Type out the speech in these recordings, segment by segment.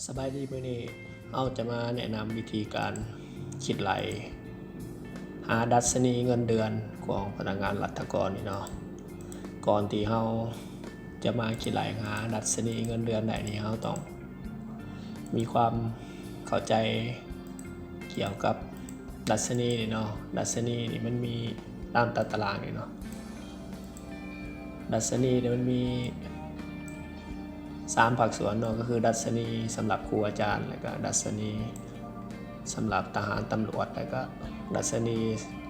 สบายดีมื้อนี้เอาจะมาแนะนำวิธีการคิดไหลหาดัชนีเงินเดือนของพนักงานรัฐกรนี่เนาะก่อนที่เราจะมาคิดไหลหาดัชนีเงินเดือนได้นี่เราต้องมีความเข้าใจเกี่ยวกับดัชนีนี่เนาะดัชนีนี่มันมีตามตารางนี่เนาะดัชนีนี่มันมี3ภาคส่วนเนาะก็คือดัชนีสำหรับครูอาจารย์แล้วก็ดัชนีสำหรับทหารตำรวจแล้วก็ดัชนี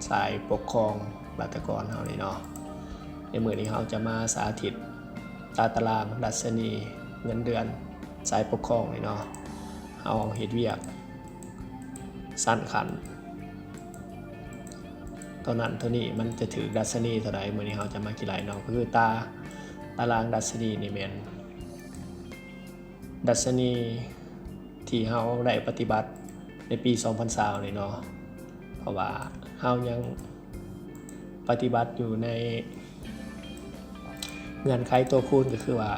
สายปกครองรัฐกรเฮานี่เนาะในมื้อนี้เฮาจะมาสาธิตตารางดัชนีเงินเดือนสายปกครองนี่เนาะเฮาเฮ็ดเวียกสั้นขันเท่านั้นเท่านี้มันจะถือดัชนีเท่าใดมื้อนี้เฮาจะมาคิดหลายเนาะก็คือตารางดัชนีนี่แม่นดัชนีที่เฮาได้ปฏิบัติในปี 2020 นี่เนาะเพราะว่าเฮายังปฏิบัติอยู่ในเงื่อนไขตัวคูณก็คือว่า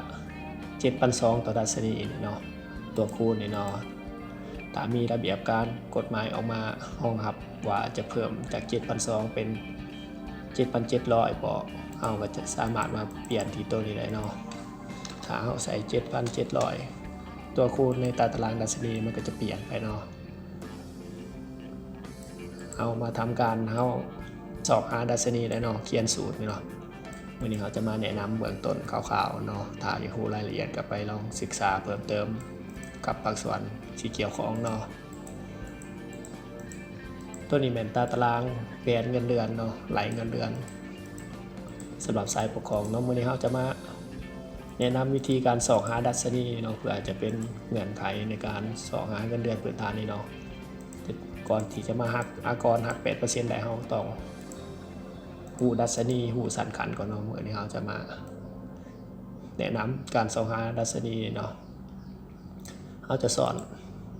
7,200 ต่อดัชนีนี่เนาะตัวคูณนี่เนาะถ้ามีระเบียบการกฎหมายออกมารองรับว่าจะเพิ่มจาก 7,200 เป็น 7,700 บ่เฮาก็จะสามารถมาเปลี่ยนที่ตัวนี้ได้เนาะถ้าเฮาใส่ 7,700ตัวคูณในตารางดัชนีมันก็จะเปลี่ยนไปเนาะเอามาทำการเอาสอบหาดัชนีได้เนาะเขียนสูตรนี่เนาะวันนี้เขาจะมาแนะนำเบื้องต้นคร่าวๆเนาะถ้าอยากรู้รายละเอียดก็ไปลองศึกษาเพิ่มเติมกับภาคส่วนที่เกี่ยวข้องเนาะตัวนี้เป็นตารางแผนเงินเดือนเนาะไหลเงินเดือนสำหรับสายปกครองเนาะวันนี้เขาจะมาแนะนำวิธีการสอบหาดัชนีเนาะเพื่อจะเป็นเงื่อนไขในการสอบหาเงินเดือนพื้นฐานนี่เนาะก่อนที่จะมาหักอากรหัก 8% ได้เราต้องหูดัชนีหูสันขันก่อนเนาะเมื่อนี้เราจะมาแนะนำการสอบหาดัชนีเนาะเราจะสอน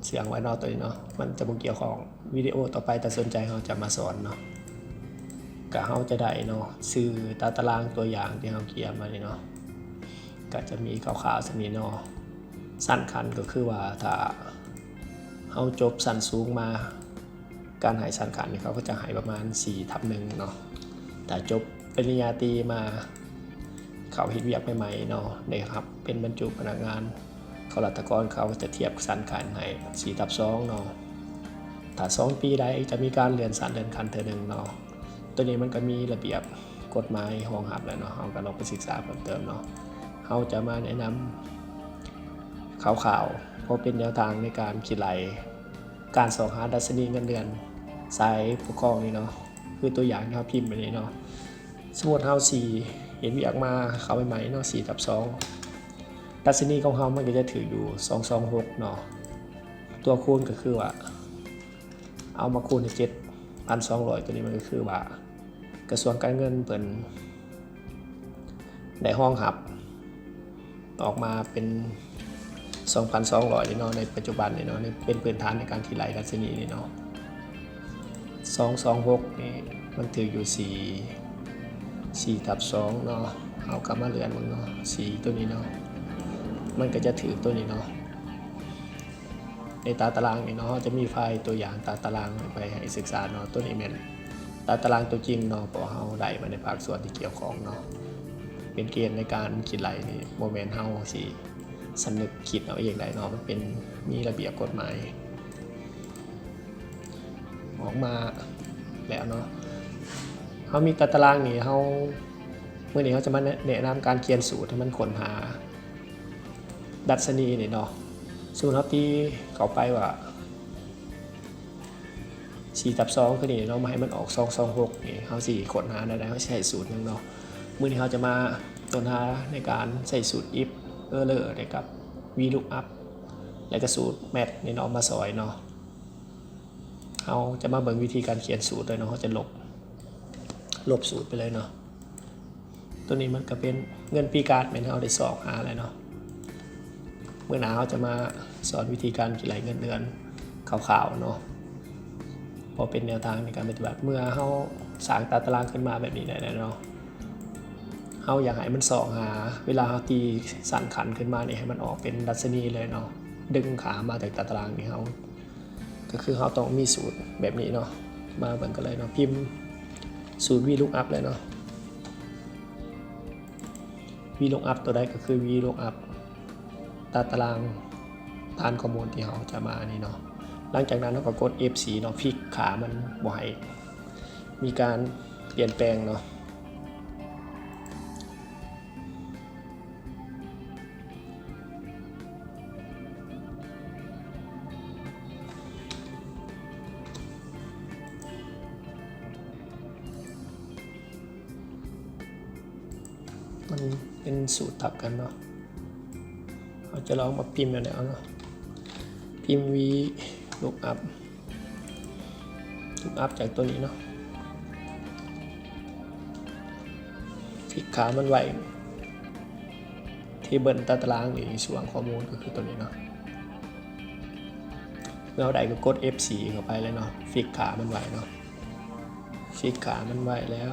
เสียงไว้เนาะตัวนี้เนาะมันจะบ่เกี่ยวของวิดีโอต่อไปแต่สนใจเราจะมาสอนเนาะก็เราจะได้เนาะชื่อตารางตัวอย่างที่เราเขียนมานี่เนาะก็จะมีข่าวๆสักนิดเนาะสั้นคันก็คือว่าถ้าเอาจบสั้นสูงมาการหายสั้นคันเขาก็จะหายประมาณ 4/1 เนาะแต่จบปริญญาตรีมาเขาเฮ็ดเวียกใหม่ๆเนาะได้ครับเป็นบรรจุพนักงานเขารัฐกรเขาจะเทียบสั้นคันให้ 4/2 เนาะถ้า2 ปีใดจะมีการเลื่อนสั้นเลื่อนคันเทื่อนึงเนาะตัวนี้มันก็มีระเบียบกฎหมายรองรับแล้วเนาะเราก็ลองไปศึกษาเพิ่มเติมเนาะเขาจะมาแนะนำข่าวๆเพราะเป็นแนวทางในการคิดไหลการสอบหาดัชนีเงินเดือนสายปกครองนี่เนาะคือตัวอย่างที่เขาพิมพ์ไปนี้เนาะสมมติเฮา4เห็นวิอยากมาเข้าใหม่ๆเนาะ 4/2 ดัชนีของเฮามันก็จะถืออยู่ 226 เนาะตัวคูณก็คือว่าเอามาคูณใน 7,200 ตัวนี้มันก็คือว่ากระทรวงการเงินเพิ่นได้ห้องหับออกมาเป็น 2,200 นี่เนาะในปัจจุบันนี่เนาะเป็นพื้นฐานในการคิดไหลดัชนีนี่เนาะ226นี่มันถืออยู่4/2 เนาะเอากลับมาเรือนมันเนาะ4ตัวนี้เนาะมันก็จะถือตัวนี้เนาะในตารางนี่เนาะจะมีไฟล์ตัวอย่างตารางไปให้ศึกษาเนาะตัวนี้แม่นตารางตัวจริงเนาะเพราะเฮาได้มาในภาคส่วนที่เกี่ยวข้องเนาะเป็นเกณฑ์ในการคิดไหลนี่โมเมนต์เฮาสิสนึกคิดเอาเองได้เนาะมันเป็นมีระเบียบกฎหมายออกมาแล้วเนาะเขามีตารางนี่เขาเมื่อนี้เขาจะมาแนะนำการเขียนสูตรให้มันค้นหาดัชนีนี่เนาะสูตรเขาตีเข้าไปว่า 4/2 คือนี่เรามาให้มันออก 226นี่เขาสิค้นหาได้เขาใช้สูตรนึงเนาะเมื่อนี้เขาจะมาค้นหาในการใช้สูตร if error นะครับ VLOOKUP และก็สูตร match นี่เนาะมาสอยเนาะเราจะมาเบิ่งวิธีการเขียนสูตรเลยเนาะเขาจะลบสูตรไปเลยเนาะตัวนี้มันก็เป็นเงินปีการ์ดเหมือนเราได้สอบหาเลยเนาะเมื่อหน้าเขาจะมาสอนวิธีการคิดไหลเงินเดือนข่าวๆเนาะพอเป็นแนวทางในการปฏิบัติเมื่อเขาสร้างตารางขึ้นมาแบบนี้ได้เนาะเขาอยากให้มันสอบหาเวลาเขาตีสั่นขันขึ้นมาเนี่ยให้มันออกเป็นดัชนีเลยเนาะ ดึงขามาจากตารางนี่เขาก็คือเขาต้องมีสูตรแบบนี้เนาะมาเบิ่งกันเลยเนาะพิมพ์สูตร VLOOKUP เลยเนาะ VLOOKUP ตัวใดก็คือ VLOOKUP ตารางฐานข้อมูลที่เขาจะมานี่เนาะหลังจากนั้นเราก็กด F4 เนาะพลิกขามันบ่ให้มีการเปลี่ยนแปลงเนาะมันเป็นสูตรทับกันเนาะเราจะลองมาพิมพ์แล้วเนาะพิมพ์ VLOOKUP จากตัวนี้เนาะพลิกขามันไว้ที่เบิ้ลตารางนี่ส่วนข้อมูลก็คือตัวนี้เนาะเราได้ก็กด F4 เข้าไปเลยเนาะพลิกขามันไว้เนาะพลิกขามันไว้แล้ว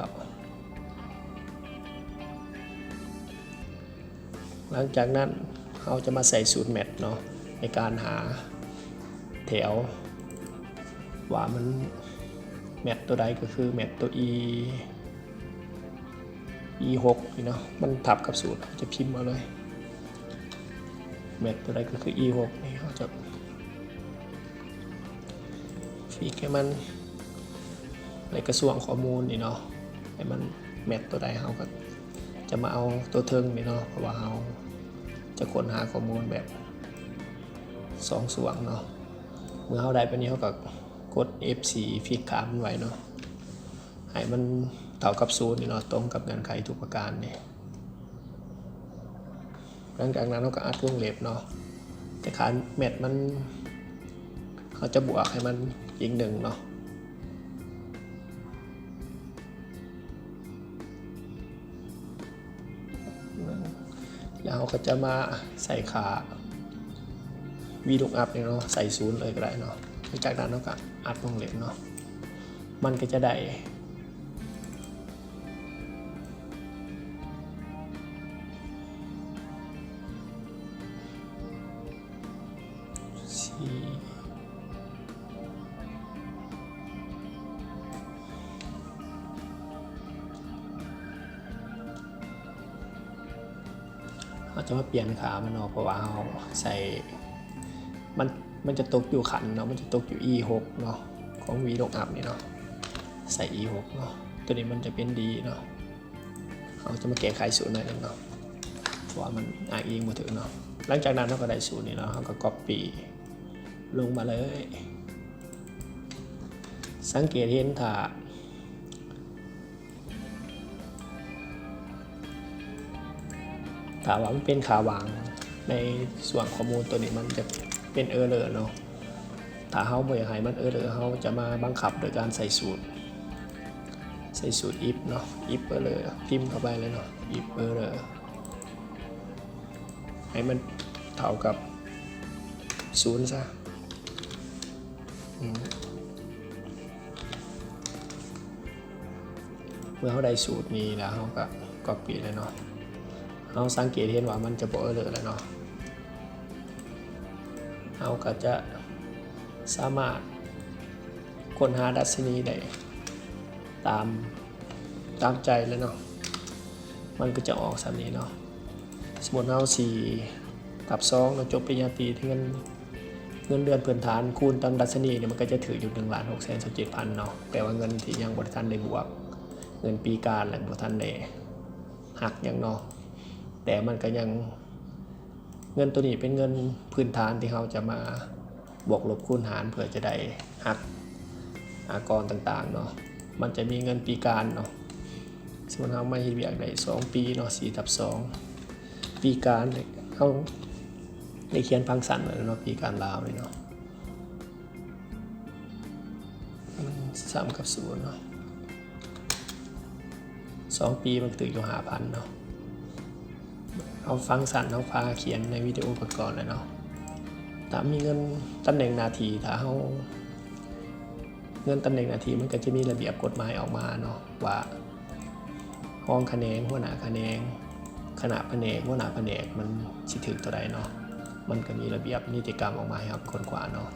หลังจากนั้นเราจะมาใส่สูตรแมทเนาะในการหาแถวว่ามันแมทตัวใดก็คือแมทตัว E6 นี่เนาะมันทับกับสูตรจะพิมพ์มาเลยแมทตัวใดก็คือ E6 นี่เขาจะฟีกให้มันในกระทรวงข้อมูลนี่เนาะให้มันแมทตัวใดเขาก็จะมาเอาตัวเทิงนี่เนาะเพราะว่าเราจะค้นหาข้อมูลแบบ2ส่วนเนาะเมื่อเราได้ไปนี้เขาก็กด F4 พลิกขามันไว้เนาะให้มันเท่ากับ0นี่เนาะตรงกับเงื่อนไขทุกประการนี่หลังจากนั้นเราก็อัดวงเล็บเนาะแต่ขาแมทมันเขาจะบวกให้มันอีก1เนาะแล้วเขาก็จะมาใส่ขา VLOOKUP เนี่ยเนาะใส่0เลยก็ได้เนาะหลังจากนั้นเราก็อัดวงเล็บเนาะมันก็จะได้เราจะมาเปลี่ยนขามันเนาะเพราะว่าเราใส่มันจะตกอยู่ขันเนาะมันจะตกอยู่ E6 เนาะของ VLOOKUP นี่เนาะใส่ E6 เนาะตัวนี้มันจะเป็น D เนาะเราจะมาแก้ไขสูตรหน่อยนึงเนาะเพราะว่ามันอ้างอิงมาถึงเนาะหลังจากนั้นเราก็ได้สูตรนี้เนาะเราก็ copy ลงมาเลยสังเกตเห็นถ้าว่ามันเป็นขาวางในส่วนข้อมูลตัวนี้มันจะเป็นเออร์เลอร์เนาะถ้าเขาบ่อยากให้มันเออร์เลอร์เขาจะมาบังคับโดยการใส่สูตร if เนาะ if error พิมพ์เข้าไปเลยเนาะ if error ให้มันเท่ากับ0ซะเมื่อเขาได้สูตรนี้แล้วเขาก็ copy เลยเนาะเราสังเกตเห็นว่ามันจะบ่เออร์เลอร์แล้วเนาะเราก็จะสามารถค้นหาดัชนีได้ตามใจเลยเนาะมันก็จะออกสามนี้เนาะสมมติเรา4/2เราจบปริญญาตรีที่เงินเดือนพื้นฐานคูณตามดัชนีเนี่ยมันก็จะถืออยู่1,627,000เนาะแต่ว่าเงินที่ยังบ่ทันได้บวกเงินปีการและบ่ทันได้หักอย่างเนาะแต่มันก็ยังเงินตัวนี้เป็นเงินพื้นฐานที่เราจะมาบวกลบคูณหารเพื่อจะได้หักอากรต่างๆเนาะมันจะมีเงินปีการเนาะสมมติเราไม่เบียกได้2 ปีเนาะ4/2ปีการเขาได้เขียนพังสันเลยเนาะปีการลาวเลยเนาะ3/0เนาะ2 ปีมันถืออยู่ 5,000 เนาะเอาฟังสันเอาพาเขียนในวิดีโอก่อนเลยเนาะถ้ามีเงินตำแหน่งนาทีถ้าเขาเงินตำแหน่งนาทีมันก็จะมีระเบียบกฎหมายออกมาเนาะว่าห้องคะแนนหัวหน้าคะแนนคณะแผนกหัวหน้าแผนกมันสิถึงตัวใดเนาะ มันก็มีระเบียบนิติกรรมออกมาให้ครับคนกว่าเนาะ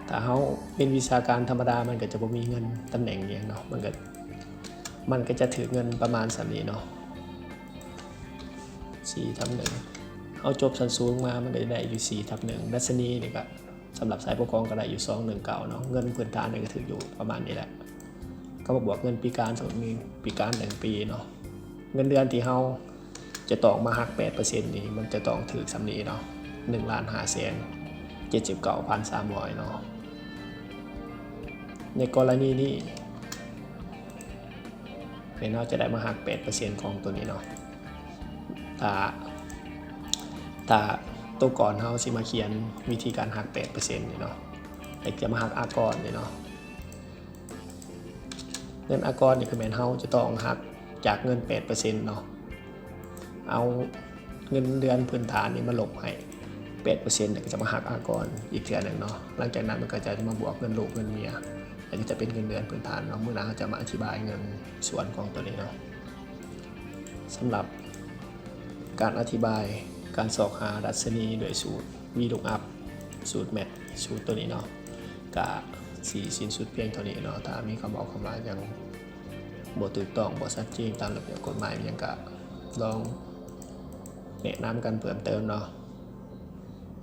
ถ้าเขาเป็นวิชาการธรรมดามันก็จะบ่มีเงินตำแหน่งอย่างเนาะมันก็จะถือเงินประมาณ3นี้เนาะ4/1เอาจบชั้นสูงมามันก็จะได้อยู่4/1ดัชนีนี่ก็สำหรับสายปกครองก็ได้อยู่219เนาะเงินพื้นฐานนี่ก็ถืออยู่ประมาณนี้แหละก็มาบวกเงินปีการสมมุติมีปีการ1ปีเนาะเงินเดือนที่เฮาจะต้องมาหัก 8% นี่มันจะต้องถือสำนี้เนาะ1,579,300 เนาะในกรณีนี้เราจะได้มาหัก 8% ของตัวนี้เนาะถ้าตัวก่อนเฮาสิมาเขียนวิธีการหัก 8% นี่เนาะแต่จะมาหักอากรนี่เนาะเงินอากรนี่คือแม่นเฮาจะต้องหักจากเงิน 8% เนาะเอาเงินเดือนพื้นฐานนี่มาลบให้ 8% เนี่ยก็จะมาหักอากรอีกเทื่อนึงเนาะหลังจากนั้นมันก็จะมาบวกเงินลูกเงินเมียอันนี้จะเป็นเงินเดือนพื้นฐานเนาะมื้อหน้าจะมาอธิบายเงินส่วนของตัวนี้เนาะสำหรับการอธิบายการสอกหาดัชนีโดยสูตร VLOOKUP สูตรแมทสูตรตัวนี้เนาะก็สิสิ้นสุดเพียงเท่านี้เนาะถ้ามีคำบอกคำว่ายังบ่ถูกต้องบ่ชัดเจนตามระเบียบกฎหมายยังก็ลองแนะนำกันเพิ่มเติมเนาะ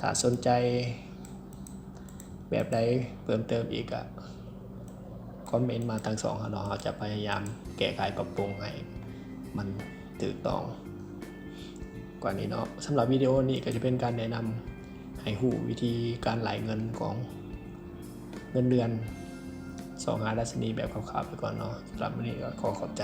ถ้าสนใจแบบใดเพิ่มเติมอีกอะคอมเมนต์มาทาง2เนาะเราจะพยายามแก้ไขปรับปรุงให้มันถูกต้องกว่านี้เนาะสำหรับวิดีโอนี้ก็จะเป็นการแนะนำให้ฮู้วิธีการไหลเงินของเงินเดือน2 หาดัชนีแบบคร่าวๆไปก่อนเนาะสำหรับวันนี้ก็ขอขอบใจ